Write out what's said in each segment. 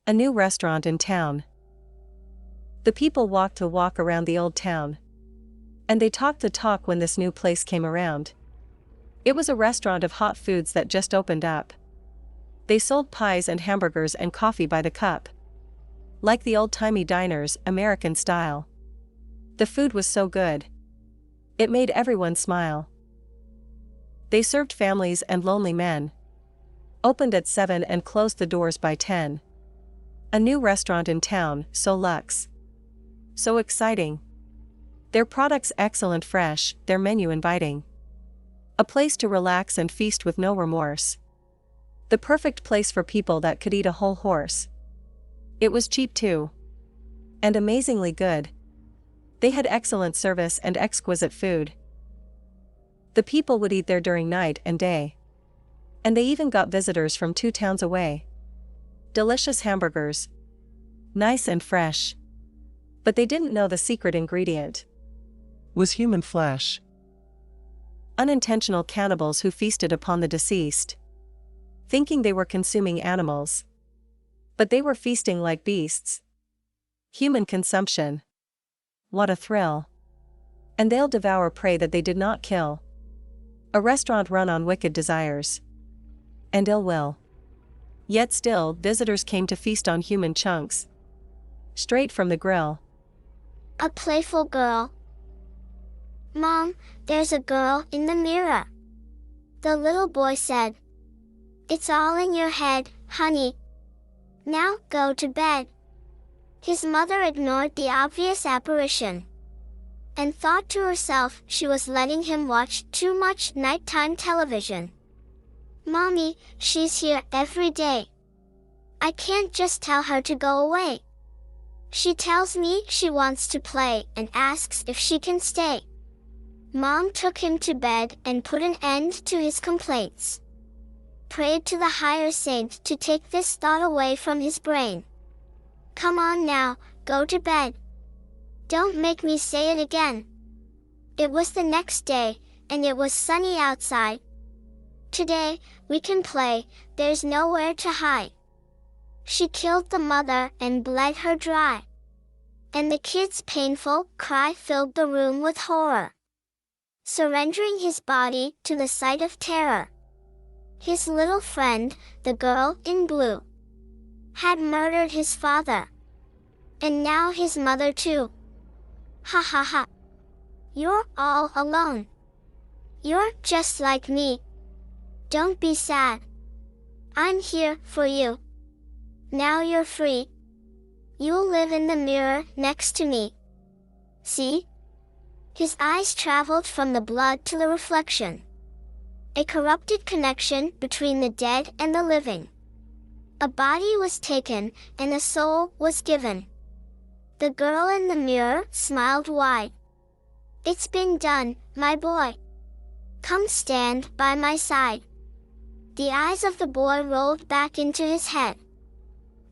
A new restaurant in town. The people walked to walk around the old town. And they talked the talk when this new place came around. It was a restaurant of hot foods that just opened up. They sold pies and hamburgers and coffee by the cup. Like the old-timey diners, American style. The food was so good. It made everyone smile. They served families and lonely men. Opened at 7 and closed the doors by 10. A new restaurant in town, so luxe. So exciting. Their products excellent, fresh, their menu inviting. A place to relax and feast with no remorse. The perfect place for people that could eat a whole horse. It was cheap too. And amazingly good. They had excellent service and exquisite food. The people would eat there during night and day. And they even got visitors from 2 towns away. Delicious hamburgers. Nice and fresh. But they didn't know the secret ingredient. Was human flesh. Unintentional cannibals who feasted upon the deceased. Thinking they were consuming animals. But they were feasting like beasts. Human consumption. What a thrill. And they'll devour prey that they did not kill. A restaurant run on wicked desires. And ill will. Yet still, visitors came to feast on human chunks. Straight from the grill. A playful girl. Mom, there's a girl in the mirror. The little boy said. It's all in your head, honey. Now go to bed. His mother ignored the obvious apparition. And thought to herself she was letting him watch too much nighttime television. Mommy, she's here every day. I can't just tell her to go away. She tells me she wants to play and asks if she can stay. Mom took him to bed and put an end to his complaints. Prayed to the higher saint to take this thought away from his brain. Come on now, go to bed. Don't make me say it again. It was the next day, and it was sunny outside. Today, we can play, there's nowhere to hide. She killed the mother and bled her dry. And the kid's painful cry filled the room with horror. Surrendering his body to the sight of terror. His little friend, the girl in blue, had murdered his father. And now his mother too. Ha ha ha. You're all alone. You're just like me. Don't be sad. I'm here for you. Now you're free. You'll live in the mirror next to me. See? His eyes traveled from the blood to the reflection. A corrupted connection between the dead and the living. A body was taken, and a soul was given. The girl in the mirror smiled wide. It's been done, my boy. Come stand by my side. The eyes of the boy rolled back into his head.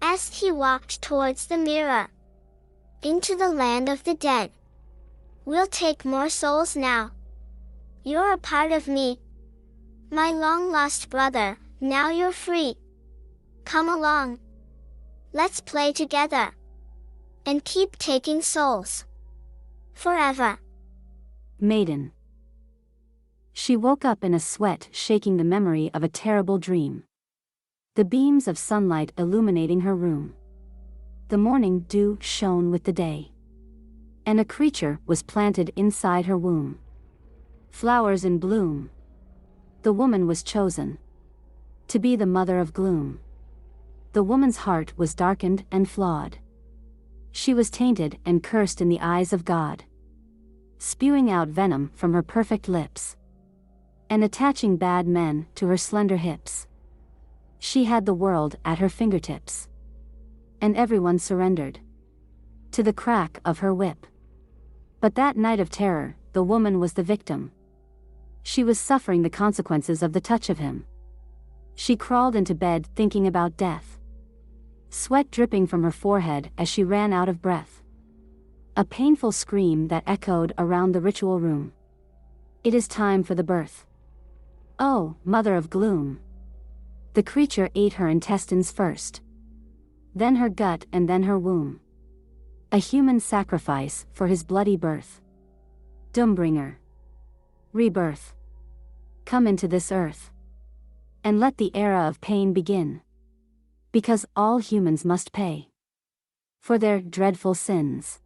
As he walked towards the mirror. Into the land of the dead. We'll take more souls now. You're a part of me. My long-lost brother, now you're free. Come along. Let's play together. And keep taking souls. Forever. Maiden. She woke up in a sweat, shaking the memory of a terrible dream. The beams of sunlight illuminating her room. The morning dew shone with the day. And a creature was planted inside her womb. Flowers in bloom. The woman was chosen to be the mother of gloom. The woman's heart was darkened and flawed. She was tainted and cursed in the eyes of God. Spewing out venom from her perfect lips. And attaching bad men to her slender hips. She had the world at her fingertips. And everyone surrendered to the crack of her whip. But that night of terror, the woman was the victim. She was suffering the consequences of the touch of him. She crawled into bed thinking about death. Sweat dripping from her forehead as she ran out of breath. A painful scream that echoed around the ritual room. It is time for the birth. Oh, mother of gloom. The creature ate her intestines first. then her gut and then her womb. A human sacrifice for his bloody birth. Doombringer. Rebirth. Come into this earth. And let the era of pain begin. Because all humans must pay. For their dreadful sins.